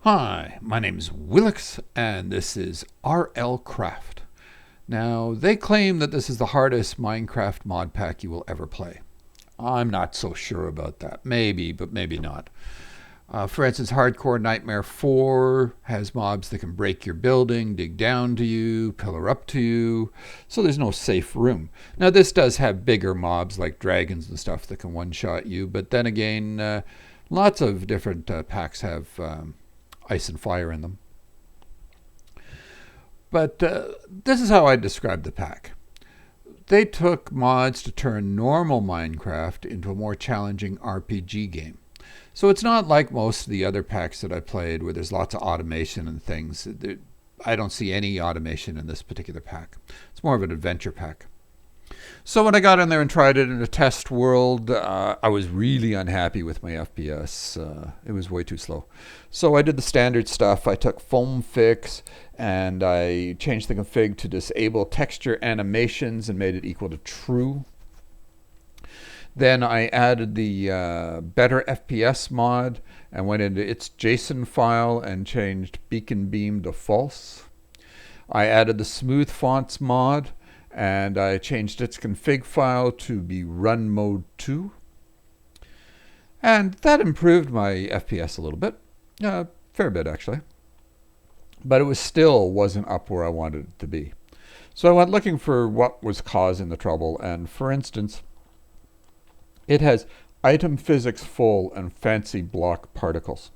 Hi, my name is Wilx, and this is RLCraft. Now, they claim that this is the hardest Minecraft mod pack you will ever play. I'm not so sure about that. Maybe, but maybe not. For instance, Hardcore Nightmare 4 has mobs that can break your building, dig down to you, pillar up to you, so there's no safe room. Now, this does have bigger mobs like dragons and stuff that can one-shot you, but then again, lots of different packs have ice and fire in them. But this is how I describe the pack. They took mods to turn normal Minecraft into a more challenging RPG game. So it's not like most of the other packs that I played where there's lots of automation and things. I don't see any automation in this particular pack. It's more of an adventure pack. So when I got in there and tried it in a test world, I was really unhappy with my FPS. It was way too slow. So I did the standard stuff. I took foam fix and I changed the config to disable texture animations and made it equal to true. Then I added the BetterFPS mod and went into its JSON file and changed beaconBeam to false. I added the smooth fonts mod and I changed its config file to be runMode 2. And that improved my FPS a little bit. Fair bit, actually. But it still wasn't up where I wanted it to be. So I went looking for what was causing the trouble. And for instance, it has item physics full and fancy block particles.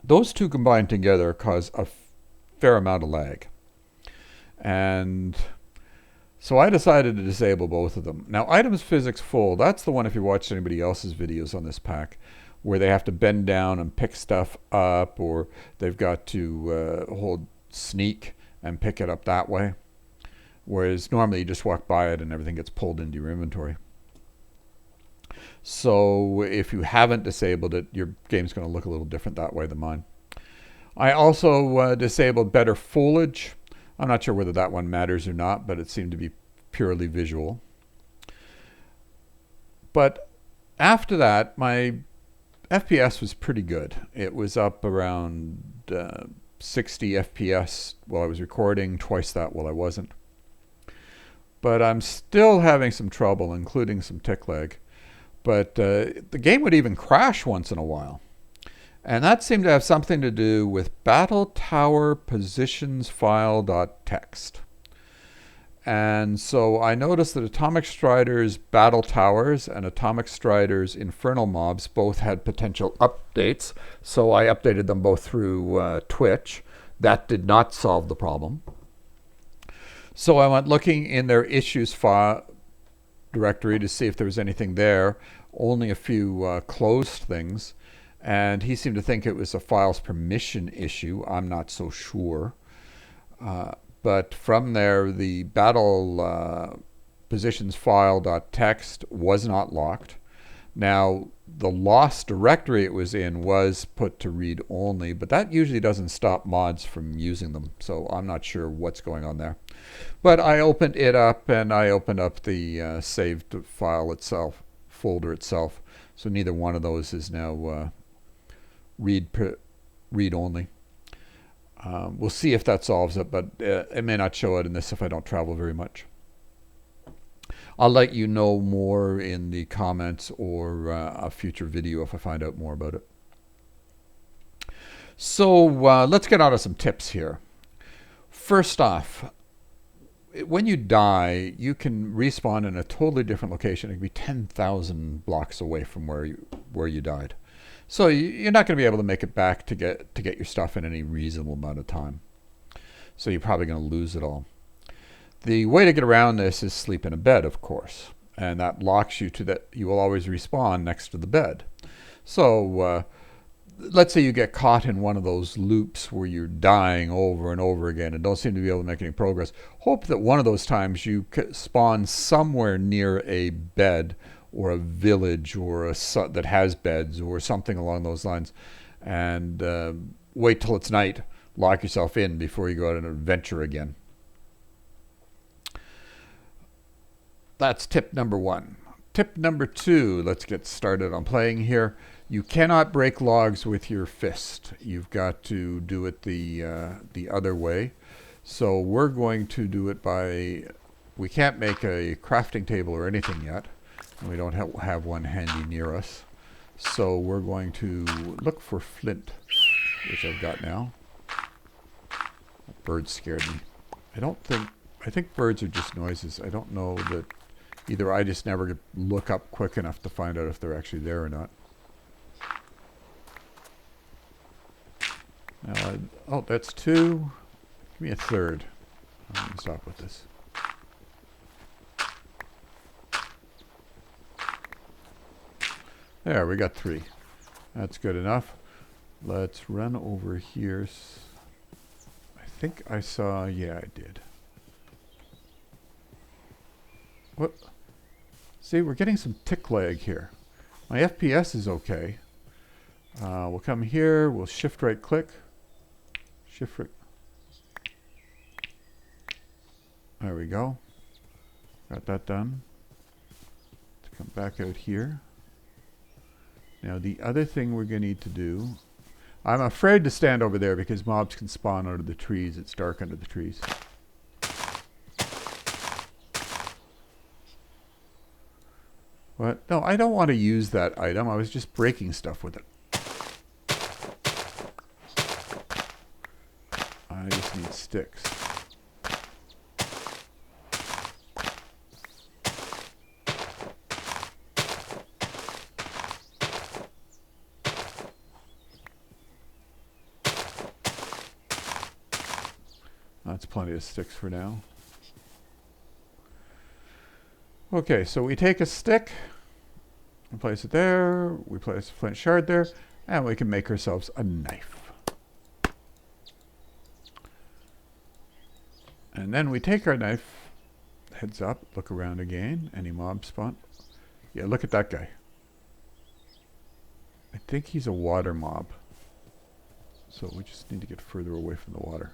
Those two combined together cause a fair amount of lag. And so I decided to disable both of them. Now, items physics full, that's the one if you watched anybody else's videos on this pack, where they have to bend down and pick stuff up, or they've got to hold sneak and pick it up that way. Whereas normally you just walk by it and everything gets pulled into your inventory. So if you haven't disabled it, your game's going to look a little different that way than mine. I also disabled better foliage. I'm not sure whether that one matters or not, but it seemed to be purely visual. But after that, my FPS was pretty good. It was up around 60 FPS while I was recording, twice that while I wasn't. But I'm still having some trouble, including some tick lag. But the game would even crash once in a while. And that seemed to have something to do with battle tower positions file.txt. And so I noticed that AtomicStryker's battle towers and AtomicStryker's Infernal mobs both had potential updates. So I updated them both through Twitch. That did not solve the problem. So I went looking in their issues file directory to see if there was anything there. Only a few closed things. And he seemed to think it was a files permission issue. I'm not so sure. But from there, the battle positions file.txt was not locked. Now, the lost directory it was in was put to read only, but that usually doesn't stop mods from using them. So I'm not sure what's going on there. But I opened it up and I opened up the saved file itself, folder itself. So neither one of those is now read only. We'll see if that solves it, but it may not show it in this if I don't travel very much. I'll let you know more in the comments or a future video if I find out more about it. So let's get on to some tips here. First off, when you die, you can respawn in a totally different location. It can be 10,000 blocks away from where you died. So you're not going to be able to make it back to get your stuff in any reasonable amount of time. So you're probably going to lose it all. The way to get around this is sleep in a bed, of course. And that locks you to that you will always respawn next to the bed. So let's say you get caught in one of those loops where you're dying over and over again and don't seem to be able to make any progress. Hope that one of those times you spawn somewhere near a bed or a village or that has beds or something along those lines, and wait till it's night, lock yourself in before you go out on an adventure again. That's tip number one. Tip number two, let's get started on playing here. You cannot break logs with your fist. You've got to do it the other way. So we're going to do it by, we can't make a crafting table or anything yet. And we don't have one handy near us. So we're going to look for flint, which I've got now. That bird scared me. I think birds are just noises. I don't know that either I just never look up quick enough to find out if they're actually there or not. Now, oh, that's 2. Give me a 3rd. I'm going to stop with this. There, we got 3. That's good enough. Let's run over here. I think I saw, yeah, I did. What? See, we're getting some tick lag here. My FPS is okay. We'll come here, we'll shift right click. Shift right. There we go. Got that done. Let's come back out here. Now the other thing we're going to need to do, I'm afraid to stand over there because mobs can spawn out of the trees. It's dark under the trees. What? No, I don't want to use that item. I was just breaking stuff with it. I just need sticks. That's plenty of sticks for now. Okay, so we take a stick and place it there. We place a flint shard there, and we can make ourselves a knife. And then we take our knife, heads up, look around again. Any mob spawn? Yeah, look at that guy. I think he's a water mob. So we just need to get further away from the water.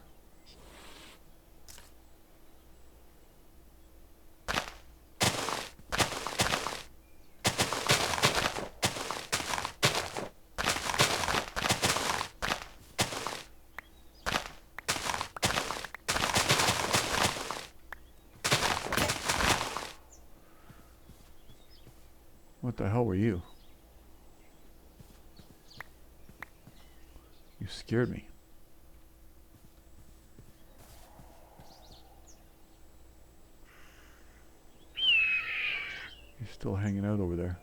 What the hell were you? You scared me. You're still hanging out over there.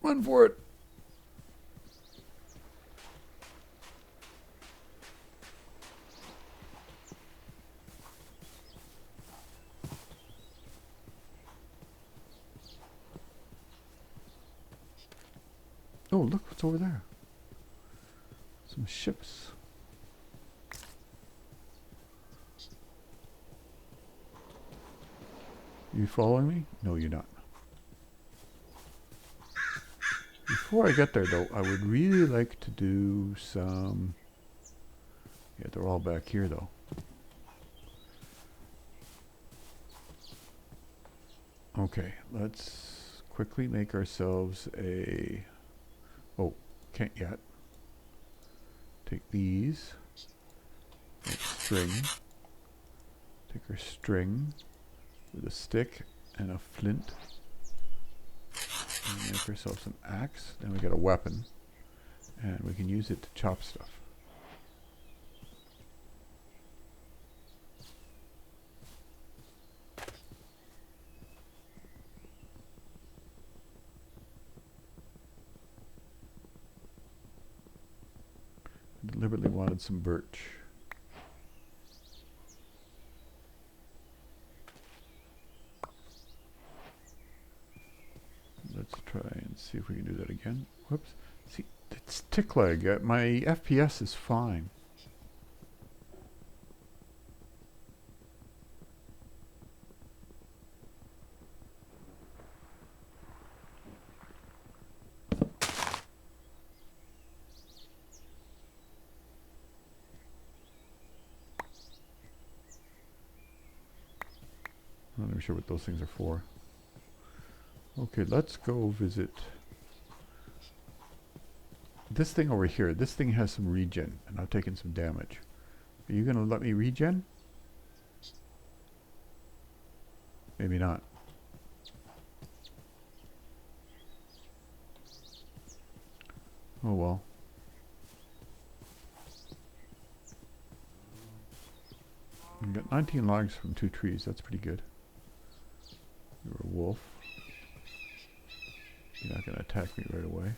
Run for it. Oh, look what's over there. Some ships. You following me? No, you're not. Before I get there, though, I would really like to do some... Yeah, they're all back here, though. Okay, let's quickly make ourselves a... Oh, can't yet. Take these. Make string. Take our string with a stick and a flint. And make ourselves an axe. Then we got a weapon. And we can use it to chop stuff. I deliberately wanted some birch. Let's try and see if we can do that again. Whoops. See, it's tick lag. My FPS is fine. even sure what those things are for. Okay, let's go visit this thing over here. This thing has some regen, and I've taken some damage. Are you going to let me regen? Maybe not. Oh well. We got 19 logs from 2 trees. That's pretty good. You're a wolf. You're not going to attack me right away.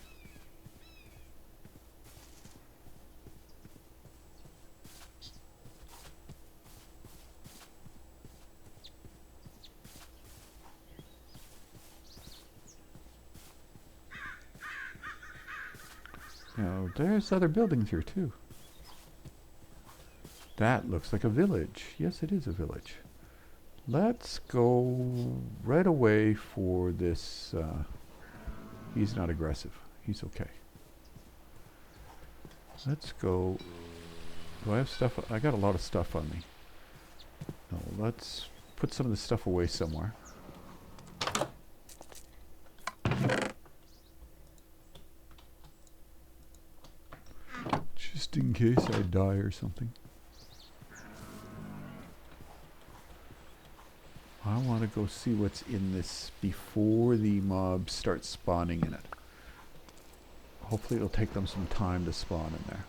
Now, there's other buildings here too. That looks like a village. Yes, it is a village. Let's go right away for this. He's not aggressive. He's okay. Let's go. Do I have stuff? I got a lot of stuff on me. No, let's put some of this stuff away somewhere. Just in case I die or something. I want to go see what's in this before the mobs start spawning in it. Hopefully it'll take them some time to spawn in there.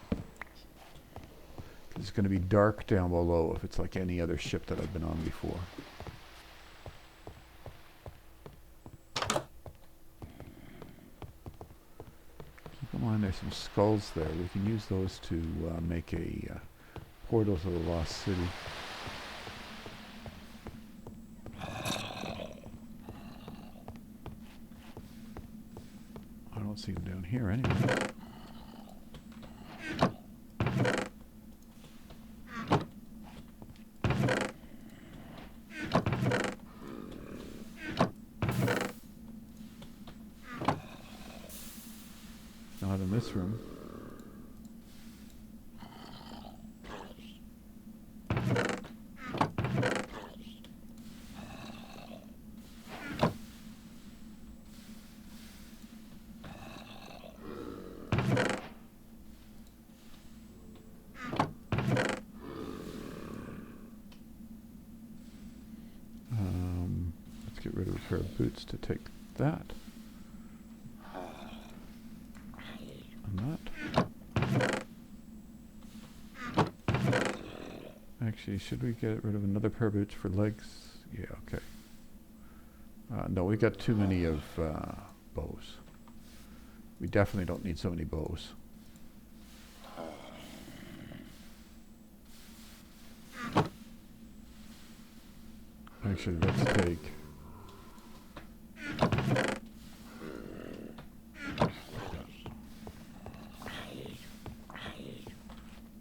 It's going to be dark down below if it's like any other ship that I've been on before. Keep in mind there's some skulls there. We can use those to make a portal to the Lost City. I don't see them down here anyway. Not in this room. Let's get rid of a pair of boots to take that. Actually, should we get rid of another pair of boots for legs? Yeah, okay. No, we got too many of bows. We definitely don't need so many bows. Actually, let's take...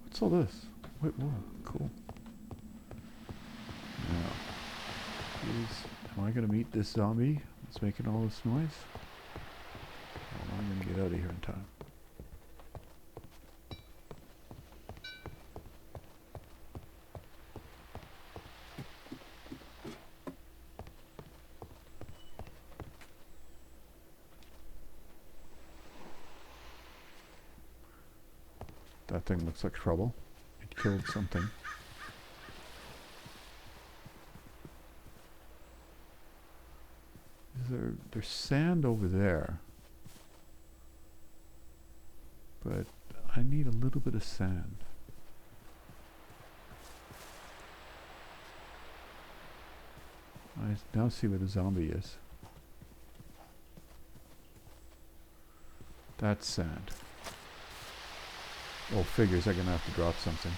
What's all this? Wait, whoa, cool. Now, am I going to meet this zombie that's making all this noise? Or am I going to get out of here in time? That thing looks like trouble. It killed something. There's sand over there. But I need a little bit of sand. I now see where the zombie is. That's sand. Oh, figures, I'm gonna have to drop something.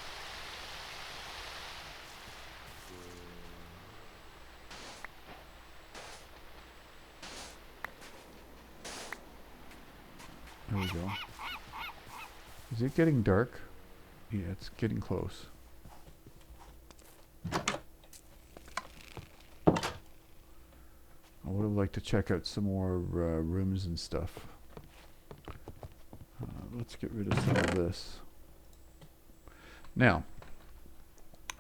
There we go. Is it getting dark? Yeah, it's getting close. I would have liked to check out some more rooms and stuff. Let's get rid of some of this. Now,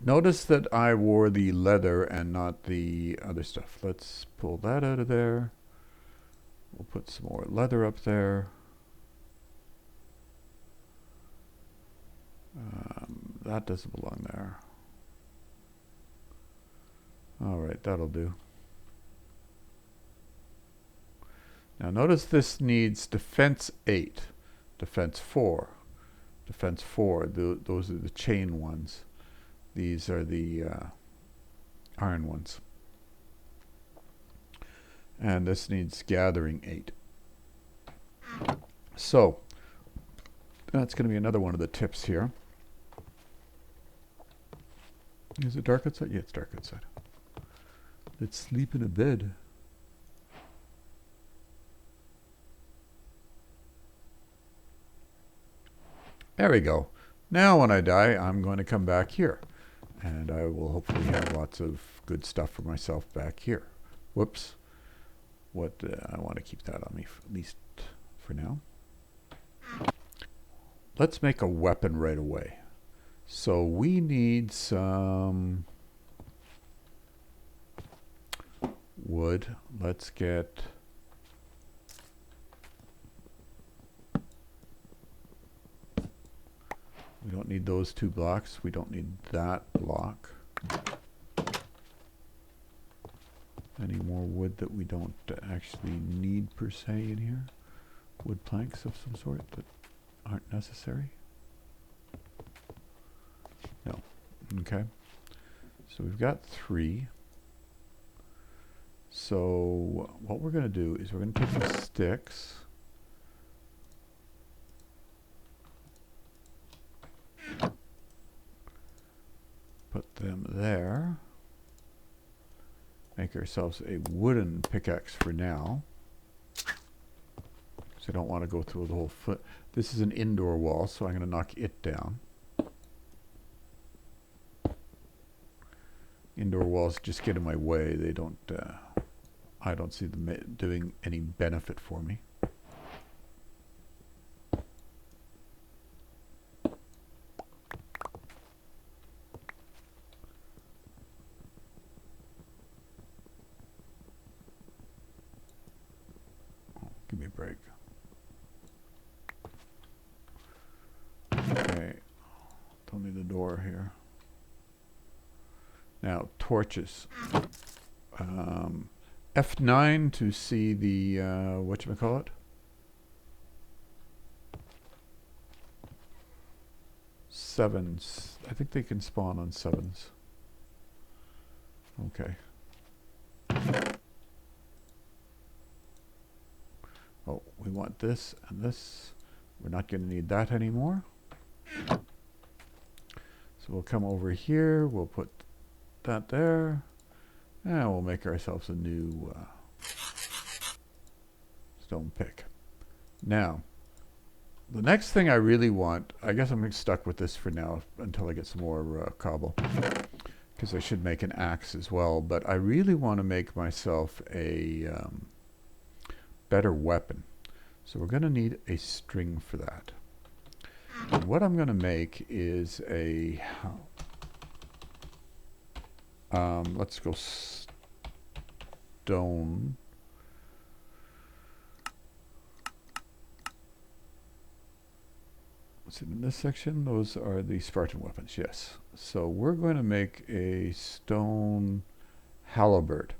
Notice that I wore the leather and not the other stuff. Let's pull that out of there. We'll put some more leather up there. That doesn't belong there. All right, that'll do. Now notice this needs defense 8, defense 4, defense 4. Those are the chain ones. These are the iron ones. And this needs gathering 8. So that's going to be another one of the tips here. Is it dark outside? Yeah, it's dark outside. Let's sleep in a bed. There we go. Now when I die, I'm going to come back here. And I will hopefully have lots of good stuff for myself back here. Whoops. I want to keep that on me at least for now. Let's make a weapon right away. So we need some wood. Let's get we don't need those 2 blocks. We don't need that block. Any more wood that we don't actually need per se in here? Wood planks of some sort that aren't necessary? No. Okay. So we've got 3. So what we're going to do is we're going to take the sticks. Put them there. Make ourselves a wooden pickaxe for now. So I don't want to go through the whole foot. This is an indoor wall, so I'm going to knock it down. Indoor walls just get in my way. They don't, I don't see them doing any benefit for me. Give me a break. Okay. Tell me the door here. Now, torches. F9 to see the, whatchamacallit? Sevens. I think they can spawn on 7s. Okay. Oh, we want this and this. We're not going to need that anymore. So we'll come over here. We'll put that there. And we'll make ourselves a new stone pick. Now, the next thing I really want, I guess I'm stuck with this for now until I get some more cobble. Because I should make an axe as well. But I really want to make myself a better weapon. So we're going to need a string for that. And what I'm going to make is a... let's go stone. What's it in this section? Those are the Spartan weapons, yes. So we're going to make a stone halberd.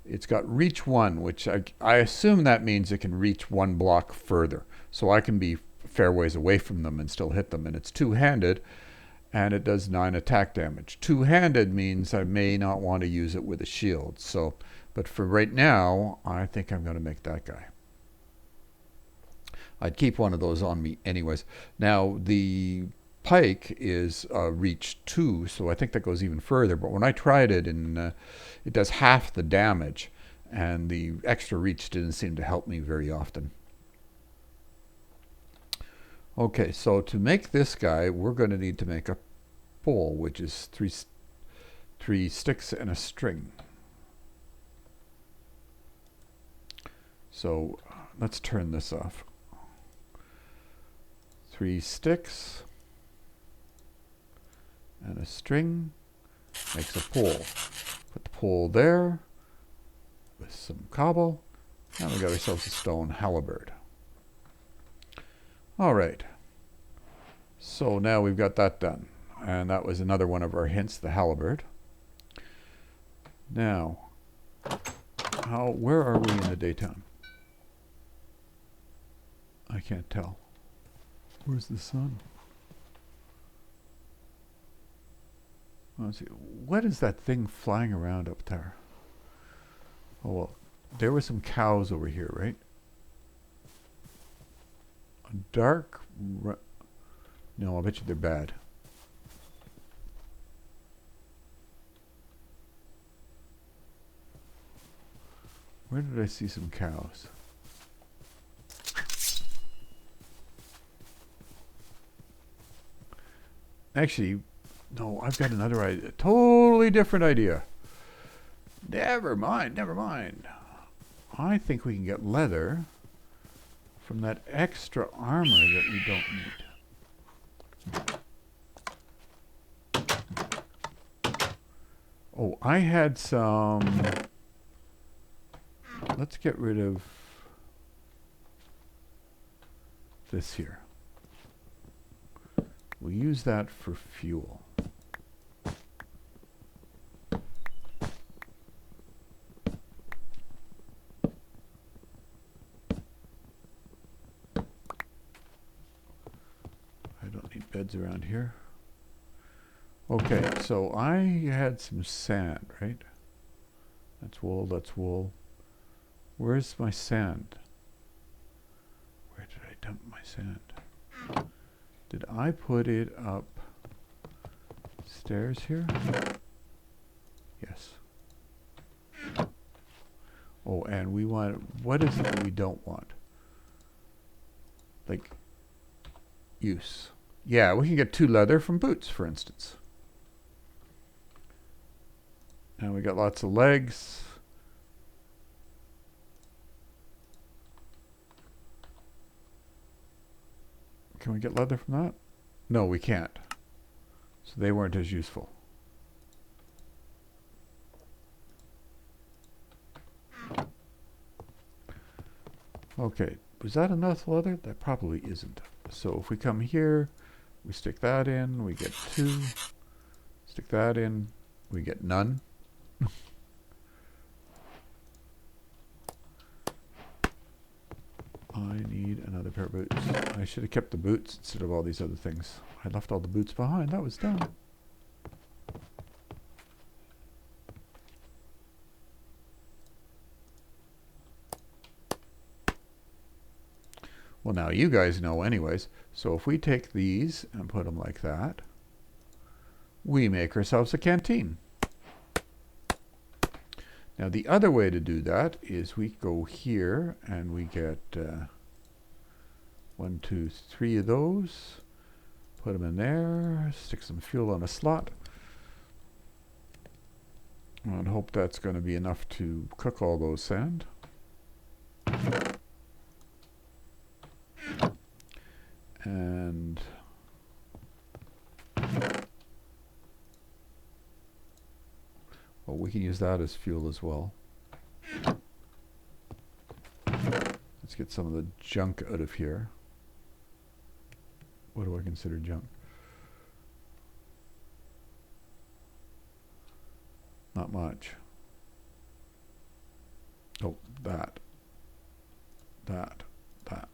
It's got reach 1, which I assume that means it can reach 1 block further. So I can be fair ways away from them and still hit them. And it's two-handed, and it does 9 attack damage. Two-handed means I may not want to use it with a shield. So, but for right now, I think I'm going to make that guy. I'd keep one of those on me anyways. Now, the pike is reach 2, so I think that goes even further. But when I tried it, it does half the damage, and the extra reach didn't seem to help me very often. Okay, so to make this guy, we're going to need to make a pole, which is three sticks and a string. So let's turn this off. 3 sticks and a string. makes a pole. Put the pole there with some cobble, and we got ourselves a stone halberd. All right. So now we've got that done. And that was another one of our hints, the halberd. Now, where are we in the daytime? I can't tell. Where's the sun? Let's see. What is that thing flying around up there? Oh, well, there were some cows over here, right? A dark... No, I bet you they're bad. Where did I see some cows? Actually, no, I've got another idea. Totally different idea. Never mind, never mind. I think we can get leather from that extra armor that we don't need. Oh, I had some... Let's get rid of this here. We'll use that for fuel. I don't need beds around here. Okay, so I had some sand, right? That's wool, that's wool. Where's my sand? Where did I dump my sand? Did I put it up stairs here? Yes. Oh, and we want, what is it that we don't want? Like, use. Yeah, we can get 2 leather from boots, for instance. And we got lots of legs. Can we get leather from that? No, we can't. So they weren't as useful. Okay, was that enough leather? That probably isn't. So if we come here, we stick that in, we get 2. Stick that in, we get none. I need another pair of boots. I should have kept the boots instead of all these other things. I left all the boots behind. That was dumb. Well, now you guys know anyways. So if we take these and put them like that, we make ourselves a canteen. Now the other way to do that is we go here and we get 1, 2, 3 of those. Put them in there. Stick some fuel on a slot. And hope that's going to be enough to cook all those sand. And well, we can use that as fuel as well. Let's get some of the junk out of here. What do I consider junk? Not much. Oh, that. That. That.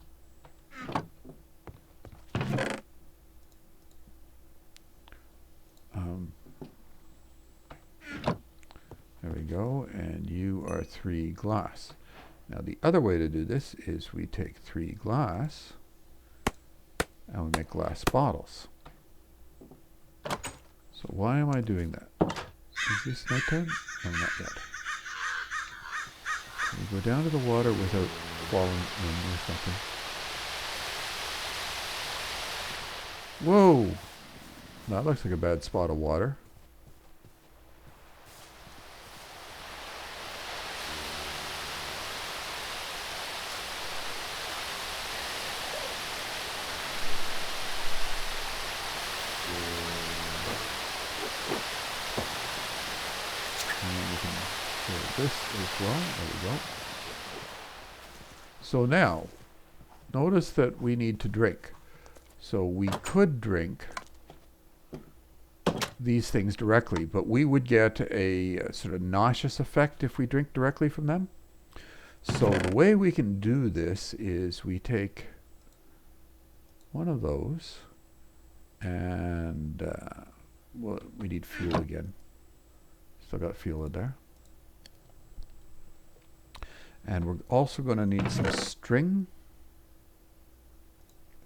There we go, and you are 3 glass. Now the other way to do this is we take 3 glass and we make glass bottles. So why am I doing that? Is this nighttime? No, not yet. Can we go down to the water without falling in or something? Whoa! That looks like a bad spot of water. this as well. There we go. So now, notice that we need to drink. So we could drink these things directly, but we would get a sort of nauseous effect if we drink directly from them. So the way we can do this is we take one of those, and well, we need fuel again. Still got fuel in there. And we're also going to need some string.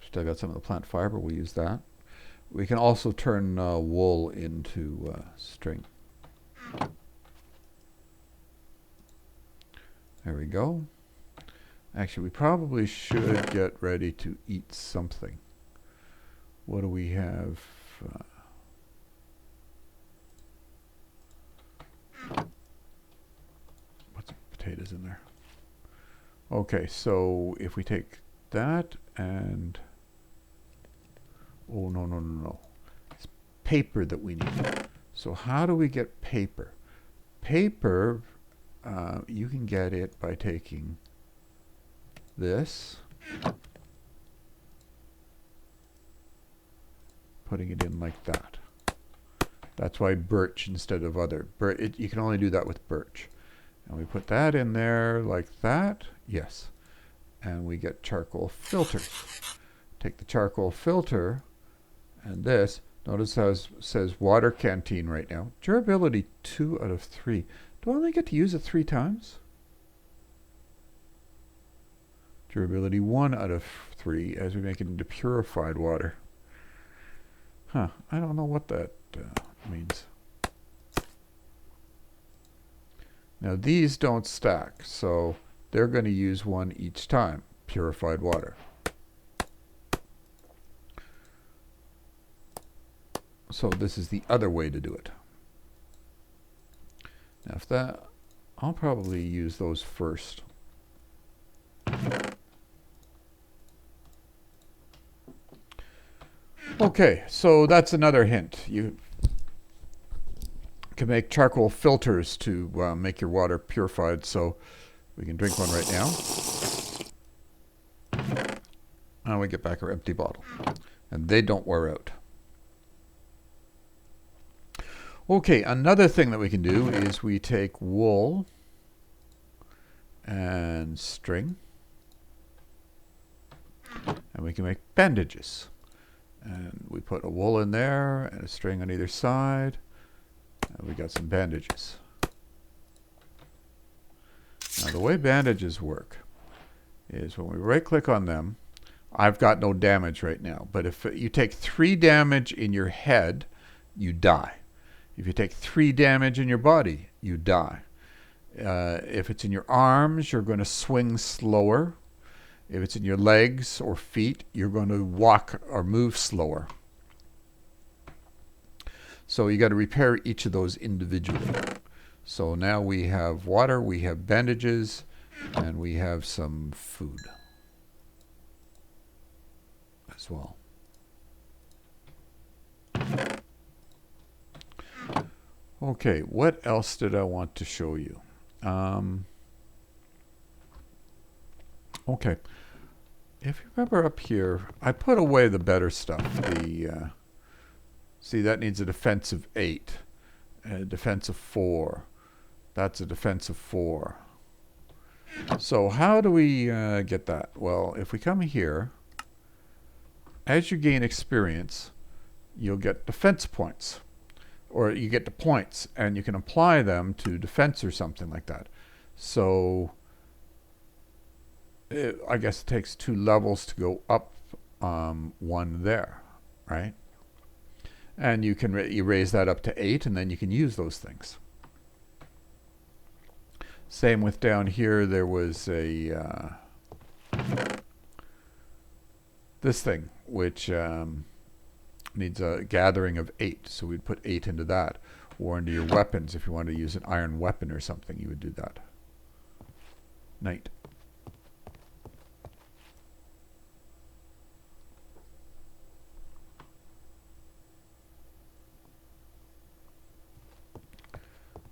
Still got some of the plant fiber, we'll use that. We can also turn wool into string. There we go. Actually, we probably should get ready to eat something. What do we have? What's potatoes in there? Okay, so if we take that and... Oh, no, no, no, no. It's paper that we need. So how do we get paper? Paper, you can get it by taking this, putting it in like that. That's why birch instead of other. You can only do that with birch. And we put that in there like that. Yes. And we get charcoal filters. Take the charcoal filter and this. Notice how it says water canteen right now. Durability 2 out of 3. Do I only get to use it 3 times? Durability 1 out of 3 as we make it into purified water. Huh. I don't know what that means. Now these don't stack, so they're going to use 1 each time. Purified water. So this is the other way to do it. Now if that, I'll probably use those first. Okay, so that's another hint. You can make charcoal filters to make your water purified, so we can drink one right now. And we get back our empty bottle. And they don't wear out. Okay, another thing that we can do is we take wool and string, and we can make bandages. And we put a wool in there and a string on either side, and we got some bandages. Now the way bandages work is when we right-click on them, I've got no damage right now, but if you take 3 damage in your head, you die. If you take 3 damage in your body, you die. If it's in your arms, you're going to swing slower. If it's in your legs or feet, you're going to walk or move slower. So you got to repair each of those individually. So now we have water, we have bandages, and we have some food as well. Okay, what else did I want to show you? Okay, if you remember up here, I put away the better stuff. See, that needs a defense of 8, a defense of 4. That's a defense of 4. So how do we get that? Well, if we come here, as you gain experience, you'll get defense points. Or you get the points, and you can apply them to defense or something like that. So I guess it takes 2 levels to go up 1 there, right? And you can you raise that up to 8, and then you can use those things. Same with down here, there was a this thing, which needs a gathering of 8, so we'd put 8 into that. Or into your weapons, if you wanted to use an iron weapon or something, you would do that. Night.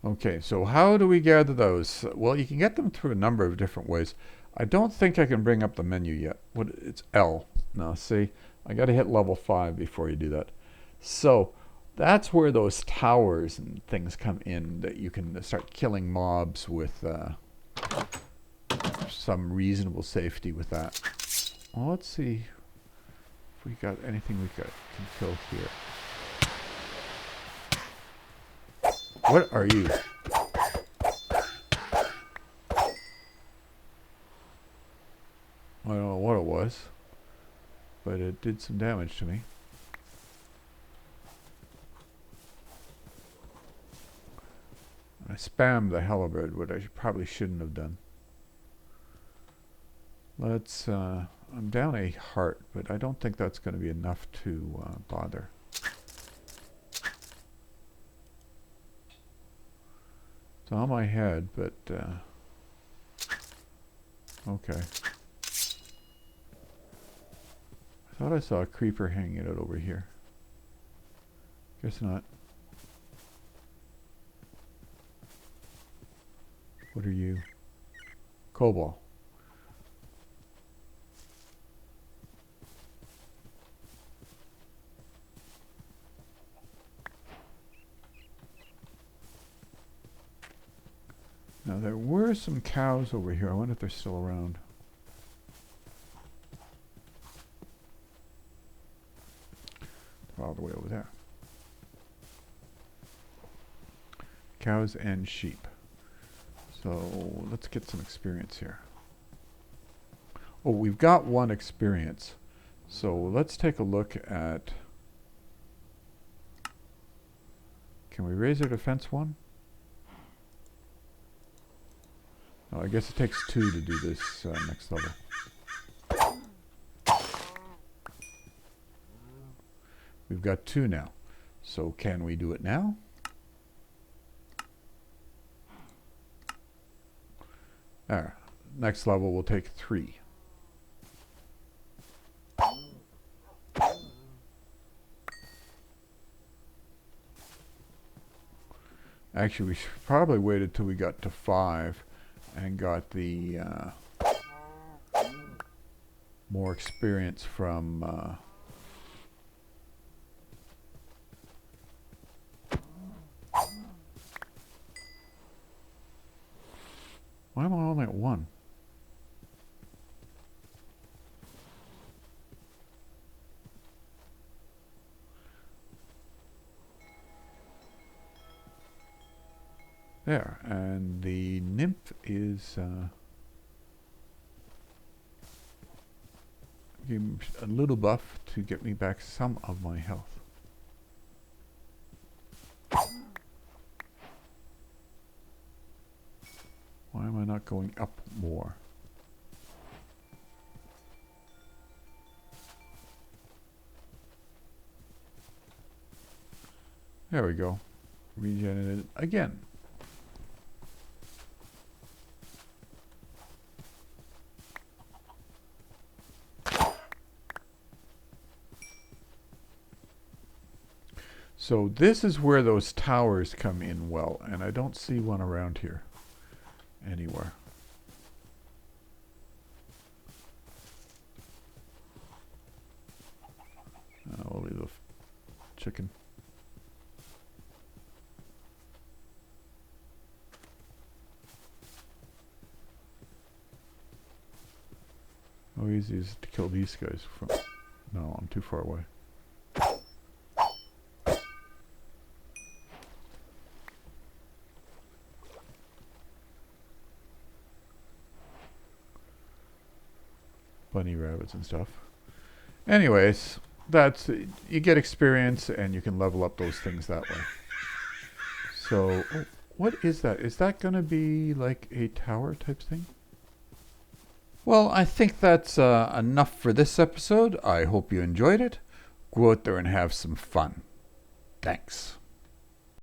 Okay, so how do we gather those? Well, you can get them through a number of different ways. I don't think I can bring up the menu yet. It's L. Now, see, I got to hit level 5 before you do that. So that's where those towers and things come in, that you can start killing mobs with some reasonable safety with that. Well, let's see if we got anything we can kill here. What are you? I don't know what it was, but it did some damage to me. I spammed the Halberd, which I probably shouldn't have done. Let's, I'm down a heart, but I don't think that's going to be enough to bother. It's on my head, but, okay. I thought I saw a creeper hanging out over here. Guess not. What are you? Cobalt. Now there were some cows over here. I wonder if they're still around. They're all the way over there. Cows and sheep. So let's get some experience here. Oh, we've got 1 experience. So let's take a look at... Can we raise our defense 1? Oh, I guess it takes 2 to do this next level. We've got 2 now. So can we do it now? There. Next level will take 3. Actually, we should probably waited till we got to 5 and got the more experience from why am I only at 1? There, and the nymph is give me a little buff to get me back some of my health. Why am I not going up more? There we go. Regenerated again. So this is where those towers come in well, and I don't see one around here anywhere. We'll leave the chicken. How easy is it to kill these guys from? No, I'm too far away. Bunny rabbits and stuff. Anyways, that's you get experience and you can level up those things that way. So, oh, what is that? Is that going to be like a tower type thing? Well, I think that's enough for this episode. I hope you enjoyed it. Go out there and have some fun. Thanks.